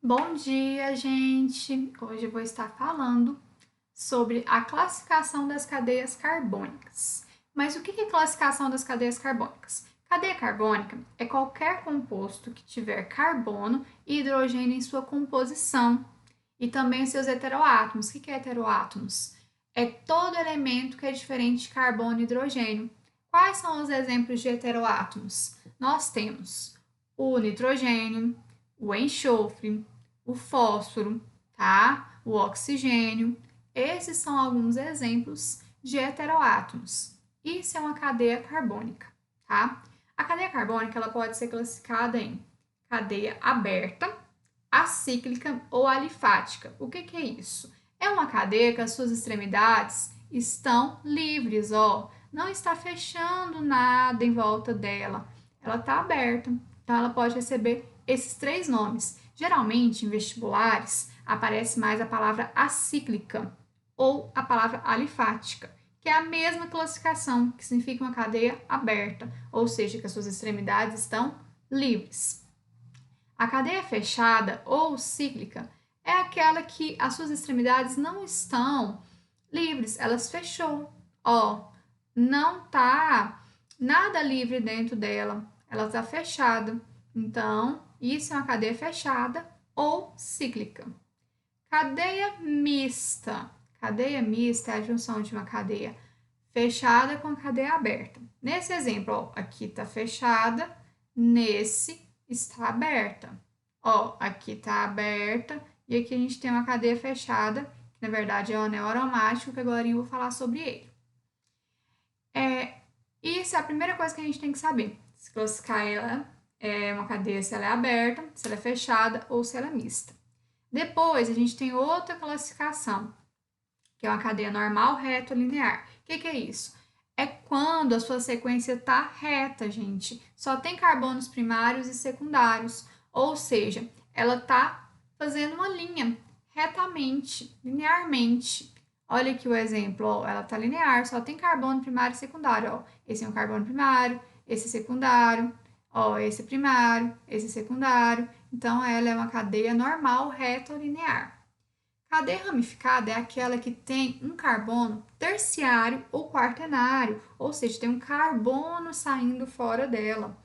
Bom dia, gente! Hoje eu vou estar falando sobre a classificação das cadeias carbônicas. Mas o que é classificação das cadeias carbônicas? Cadeia carbônica é qualquer composto que tiver carbono e hidrogênio em sua composição e também seus heteroátomos. O que é heteroátomos? É todo elemento que é diferente de carbono e hidrogênio. Quais são os exemplos de heteroátomos? Nós temos o nitrogênio, o enxofre, o fósforo, tá? O oxigênio. Esses são alguns exemplos de heteroátomos. Isso é uma cadeia carbônica, tá? A cadeia carbônica ela pode ser classificada em cadeia aberta, acíclica ou alifática. O que é isso? É uma cadeia que as suas extremidades estão livres, ó. Não está fechando nada em volta dela. Ela está aberta. Então, ela pode receber esses três nomes. Geralmente, em vestibulares, aparece mais a palavra acíclica ou a palavra alifática, que é a mesma classificação, que significa uma cadeia aberta, ou seja, que as suas extremidades estão livres. A cadeia fechada ou cíclica é aquela que as suas extremidades não estão livres, elas fechou. Ó, não tá nada livre dentro dela, ela está fechada. Então, isso é uma cadeia fechada ou cíclica. Cadeia mista. Cadeia mista é a junção de uma cadeia fechada com a cadeia aberta. Nesse exemplo, ó, aqui está fechada, nesse está aberta. Ó, aqui está aberta e aqui a gente tem uma cadeia fechada, que na verdade é o anel aromático, que agora eu vou falar sobre ele. Isso é a primeira coisa que a gente tem que saber. Se classificar ela é uma cadeia, se ela é aberta, se ela é fechada ou se ela é mista. Depois, a gente tem outra classificação, que é uma cadeia normal, reto, linear. O que é isso? É quando a sua sequência está reta, gente. Só tem carbonos primários e secundários. Ou seja, ela está fazendo uma linha retamente, linearmente. Olha aqui o exemplo, ó, ela está linear, só tem carbono primário e secundário. Ó. Esse é um carbono primário, esse é secundário, ó, esse é primário, esse é secundário. Então, ela é uma cadeia normal, reta ou linear. Cadeia ramificada é aquela que tem um carbono terciário ou quaternário, ou seja, tem um carbono saindo fora dela.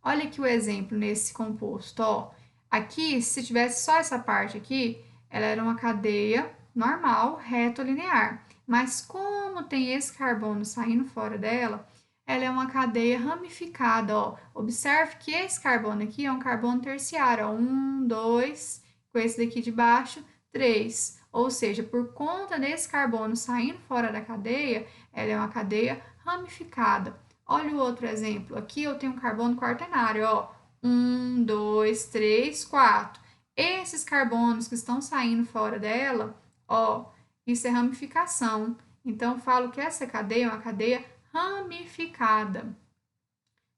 Olha aqui o exemplo nesse composto, ó. Aqui, se tivesse só essa parte aqui, ela era uma cadeia normal, reto-linear. Mas como tem esse carbono saindo fora dela, ela é uma cadeia ramificada, ó. Observe que esse carbono aqui é um carbono terciário, ó. 1, 2, com esse daqui de baixo, 3. Ou seja, por conta desse carbono saindo fora da cadeia, ela é uma cadeia ramificada. Olha o outro exemplo. Aqui eu tenho um carbono quaternário, ó. 1, 2, 3, 4. Esses carbonos que estão saindo fora dela, ó, isso é ramificação. Então, eu falo que essa cadeia é uma cadeia ramificada.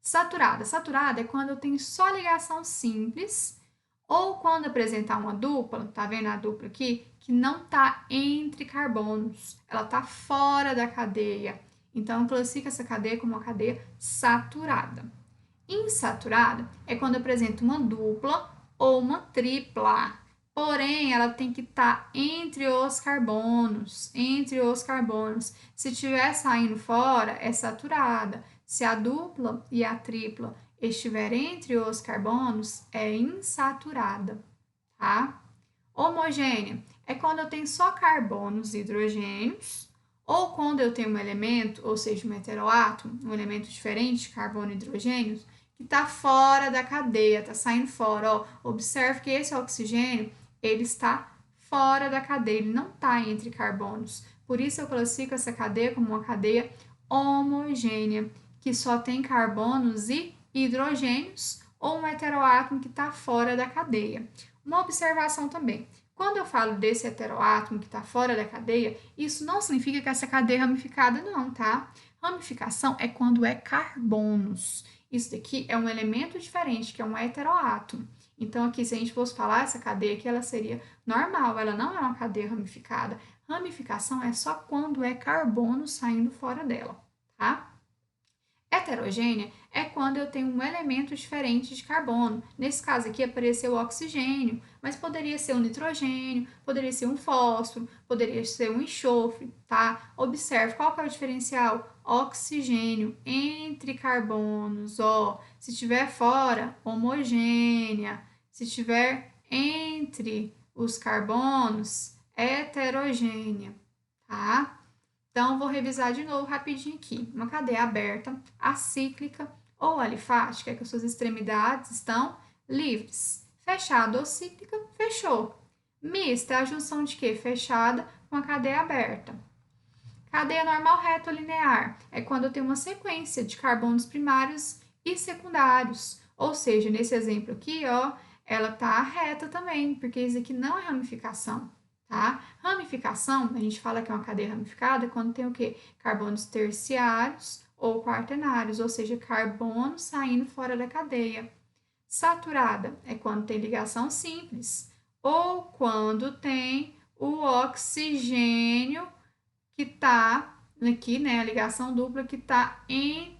Saturada. Saturada é quando eu tenho só ligação simples ou quando apresentar uma dupla, tá vendo a dupla aqui? Que não tá entre carbonos, ela tá fora da cadeia. Então, classifica essa cadeia como uma cadeia saturada. Insaturada é quando apresenta uma dupla ou uma tripla. Porém, ela tem que estar entre os carbonos, entre os carbonos. Se estiver saindo fora, é saturada. Se a dupla e a tripla estiver entre os carbonos, é insaturada, tá? Homogênea é quando eu tenho só carbonos e hidrogênios, ou quando eu tenho um elemento, ou seja, um heteroátomo, um elemento diferente de carbono e hidrogênios, que está fora da cadeia, está saindo fora. Ó. Observe que esse oxigênio ele está fora da cadeia, ele não está entre carbonos. Por isso eu classifico essa cadeia como uma cadeia homogênea, que só tem carbonos e hidrogênios, ou um heteroátomo que está fora da cadeia. Uma observação também. Quando eu falo desse heteroátomo que está fora da cadeia, isso não significa que essa cadeia é ramificada, não, tá? Ramificação é quando é carbonos. Isso daqui é um elemento diferente, que é um heteroátomo. Então, aqui, se a gente fosse falar essa cadeia aqui, ela seria normal, ela não é uma cadeia ramificada. Ramificação é só quando é carbono saindo fora dela, tá? Heterogênea é quando eu tenho um elemento diferente de carbono. Nesse caso aqui apareceu o oxigênio, mas poderia ser um nitrogênio, poderia ser um fósforo, poderia ser um enxofre, tá? Observe qual que é o diferencial? Oxigênio entre carbonos, ó. Se tiver fora, homogênea. Se tiver entre os carbonos, heterogênea, tá? Então, vou revisar de novo rapidinho aqui. Uma cadeia aberta, acíclica ou alifática, é que as suas extremidades estão livres. Fechada ou cíclica, fechou. Mista é a junção de quê? Fechada com a cadeia aberta. Cadeia normal reto linear é quando eu tenho uma sequência de carbonos primários e secundários. Ou seja, nesse exemplo aqui, ó, ela tá reta também, porque isso aqui não é ramificação, tá? Ramificação, a gente fala que é uma cadeia ramificada quando tem o quê? Carbonos terciários ou quaternários, ou seja, carbono saindo fora da cadeia. Saturada é quando tem ligação simples ou quando tem o oxigênio que está aqui, né, a ligação dupla que está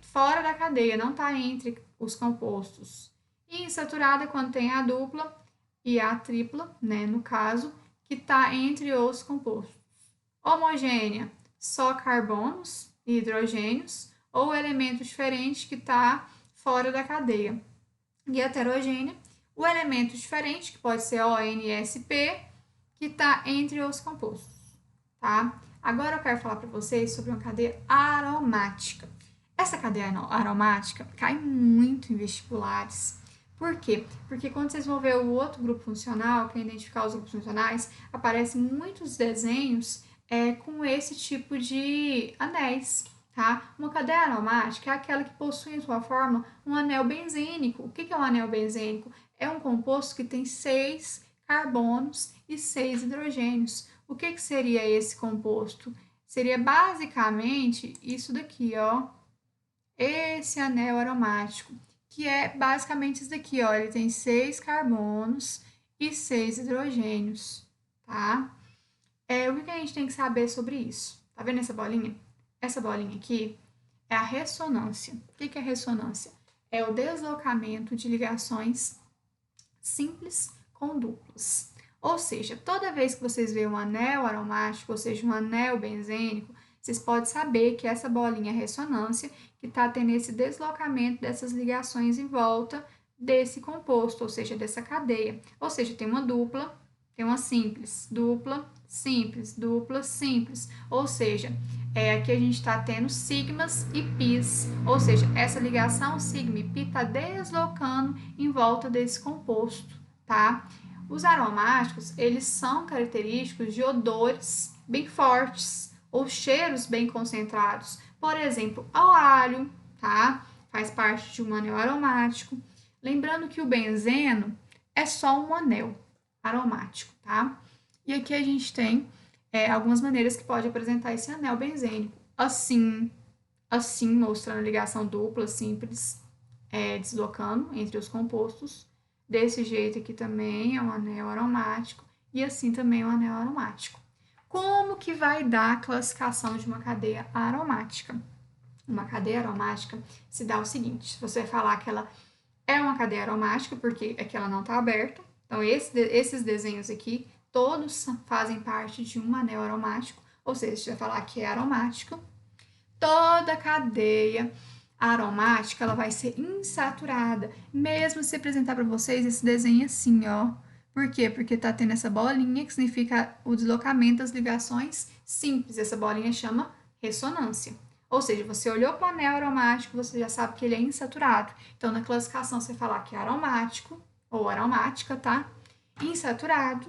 fora da cadeia, não está entre os compostos. E insaturada quando tem a dupla e a tripla, né, no caso, que está entre os compostos. Homogênea, só carbonos e hidrogênios, ou elemento diferente que está fora da cadeia. E heterogênea, o elemento diferente, que pode ser ONSP, que está entre os compostos, tá? Agora eu quero falar para vocês sobre uma cadeia aromática. Essa cadeia aromática cai muito em vestibulares. Por quê? Porque quando vocês vão ver o outro grupo funcional, que é identificar os grupos funcionais, aparecem muitos desenhos com esse tipo de anéis, tá? Uma cadeia aromática é aquela que possui em sua forma um anel benzênico. O que é um anel benzênico? É um composto que tem 6 carbonos e 6 hidrogênios. O que seria esse composto? Seria basicamente isso daqui, ó. Esse anel aromático, que é basicamente isso daqui, ó. Ele tem 6 carbonos e 6 hidrogênios, tá? O que a gente tem que saber sobre isso? Tá vendo essa bolinha? Essa bolinha aqui é a ressonância. O que é ressonância? É o deslocamento de ligações simples com duplas. Ou seja, toda vez que vocês veem um anel aromático, ou seja, um anel benzênico, vocês podem saber que essa bolinha é ressonância, que está tendo esse deslocamento dessas ligações em volta desse composto, ou seja, dessa cadeia. Ou seja, tem uma dupla, tem uma simples, dupla, simples, dupla, simples. Ou seja, aqui a gente está tendo sigmas e pis, ou seja, essa ligação sigma e pi está deslocando em volta desse composto, tá? Os aromáticos, eles são característicos de odores bem fortes ou cheiros bem concentrados. Por exemplo, o alho, tá? Faz parte de um anel aromático. Lembrando que o benzeno é só um anel aromático, tá? E aqui a gente tem algumas maneiras que pode apresentar esse anel benzênico. Assim, mostrando ligação dupla, simples, deslocando entre os compostos. Desse jeito aqui também é um anel aromático e assim também é um anel aromático. Como que vai dar a classificação de uma cadeia aromática? Uma cadeia aromática se dá o seguinte, se você falar que ela é uma cadeia aromática, porque é que ela não está aberta, então esses desenhos aqui, todos fazem parte de um anel aromático, ou seja, se você falar que é aromático, toda cadeia aromática, ela vai ser insaturada, mesmo se apresentar para vocês esse desenho assim, ó. Por quê? Porque tá tendo essa bolinha, que significa o deslocamento das ligações simples. Essa bolinha chama ressonância. Ou seja, você olhou para o anel aromático, você já sabe que ele é insaturado. Então, na classificação, você falar que é aromático ou aromática, tá? Insaturado.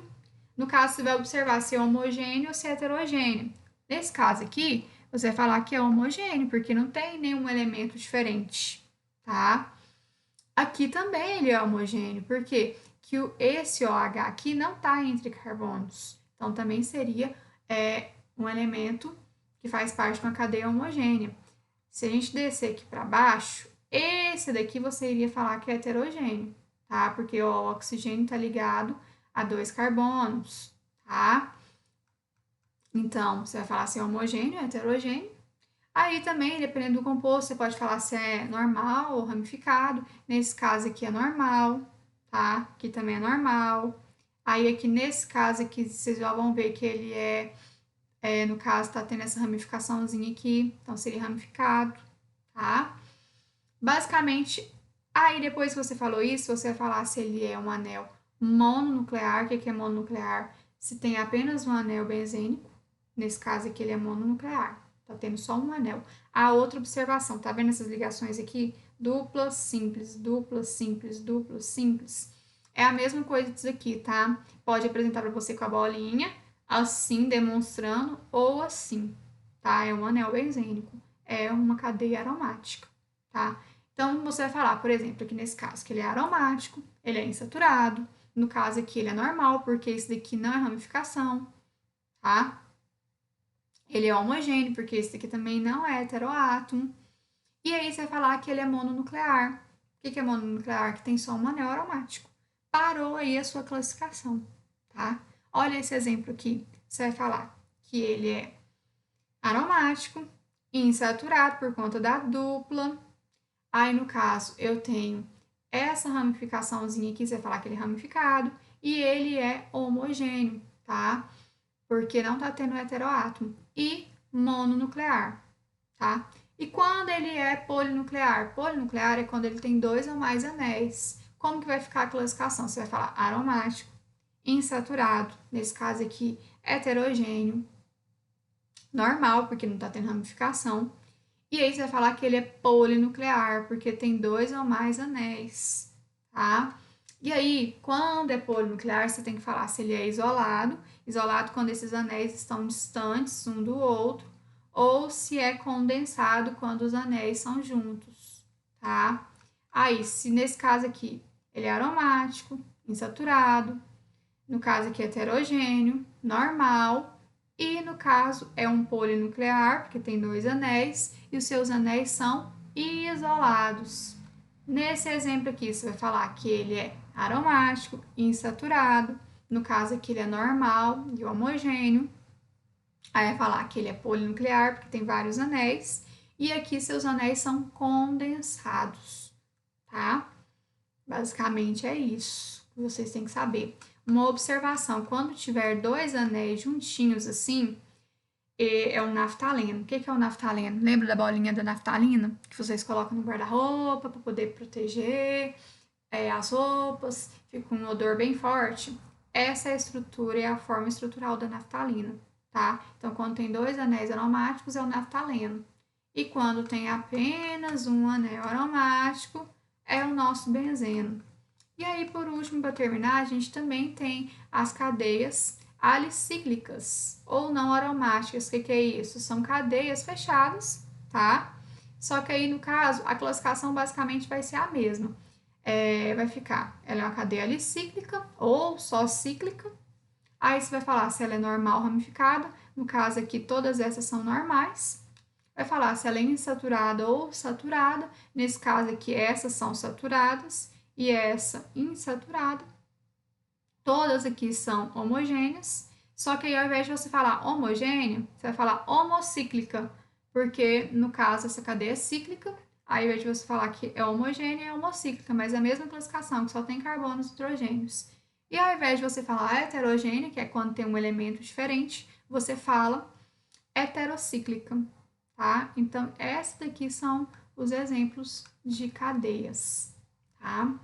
No caso, você vai observar se é homogêneo ou se é heterogêneo. Nesse caso aqui, você vai falar que é homogêneo, porque não tem nenhum elemento diferente, tá? Aqui também ele é homogêneo, porque que esse OH aqui não está entre carbonos. Então, também seria um elemento que faz parte de uma cadeia homogênea. Se a gente descer aqui para baixo, esse daqui você iria falar que é heterogêneo, tá? Porque o oxigênio está ligado a 2 carbonos, tá? Então, você vai falar se é homogêneo, heterogêneo. Aí também, dependendo do composto, você pode falar se é normal ou ramificado. Nesse caso aqui é normal, tá? Aqui também é normal. Aí aqui nesse caso aqui, vocês já vão ver que ele no caso, tá tendo essa ramificaçãozinha aqui, então seria ramificado, tá? Basicamente, aí depois que você falou isso, você vai falar se ele é um anel mononuclear. O que é mononuclear? Se tem apenas um anel benzênico, nesse caso aqui ele é mononuclear, tá tendo só um anel. A outra observação, tá vendo essas ligações aqui? Dupla, simples, dupla, simples, dupla, simples. É a mesma coisa disso aqui, tá? Pode apresentar para você com a bolinha, assim, demonstrando, ou assim, tá? É um anel benzênico, é uma cadeia aromática, tá? Então, você vai falar, por exemplo, aqui nesse caso, que ele é aromático, ele é insaturado. No caso aqui, ele é normal, porque esse daqui não é ramificação, tá? Ele é homogêneo, porque esse daqui também não é heteroátomo. E aí, você vai falar que ele é mononuclear. O que é mononuclear? Que tem só um anel aromático. Parou aí a sua classificação, tá? Olha esse exemplo aqui. Você vai falar que ele é aromático, insaturado por conta da dupla. Aí, no caso, eu tenho essa ramificaçãozinha aqui, você vai falar que ele é ramificado, e ele é homogêneo, tá? Porque não tá tendo heteroátomo. E mononuclear, tá? E quando ele é polinuclear? Polinuclear é quando ele tem 2 ou mais anéis. Como que vai ficar a classificação? Você vai falar aromático, insaturado, nesse caso aqui, heterogêneo, normal, porque não tá tendo ramificação. E aí você vai falar que ele é polinuclear, porque tem 2 ou mais anéis, tá? E aí, quando é polinuclear, você tem que falar se ele é isolado, isolado quando esses anéis estão distantes um do outro, ou se é condensado quando os anéis são juntos, tá? Aí, se nesse caso aqui ele é aromático, insaturado, no caso aqui é heterogêneo, normal, e no caso é um polinuclear, porque tem 2 anéis, e os seus anéis são isolados. Nesse exemplo aqui, você vai falar que ele é aromático, insaturado, no caso aqui ele é normal e homogêneo. Aí vai falar que ele é polinuclear, porque tem vários anéis, e aqui seus anéis são condensados, tá? Basicamente é isso que vocês têm que saber. Uma observação: quando tiver 2 anéis juntinhos assim, é um naftaleno. O que é o naftaleno? Lembra da bolinha da naftalina? Que vocês colocam no guarda-roupa para poder proteger as roupas, fica um odor bem forte. Essa é a estrutura e a forma estrutural da naftalina, tá? Então, quando tem 2 anéis aromáticos, é o naftaleno. E quando tem apenas um anel aromático, é o nosso benzeno. E aí, por último, para terminar, a gente também tem as cadeias alicíclicas ou não aromáticas. O que é isso? São cadeias fechadas, tá? Só que aí, no caso, a classificação basicamente vai ser a mesma. Vai ficar, ela é uma cadeia alicíclica ou só cíclica. Aí você vai falar se ela é normal ramificada. No caso aqui, todas essas são normais. Vai falar se ela é insaturada ou saturada. Nesse caso aqui, essas são saturadas e essa insaturada. Todas aqui são homogêneas. Só que aí, ao invés de você falar homogêneo, você vai falar homocíclica, porque no caso essa cadeia é cíclica. Aí, ao invés de você falar que é homogênea, é homocíclica, mas é a mesma classificação, que só tem carbonos e hidrogênios. E ao invés de você falar heterogênea, que é quando tem um elemento diferente, você fala heterocíclica, tá? Então, esses daqui são os exemplos de cadeias, tá?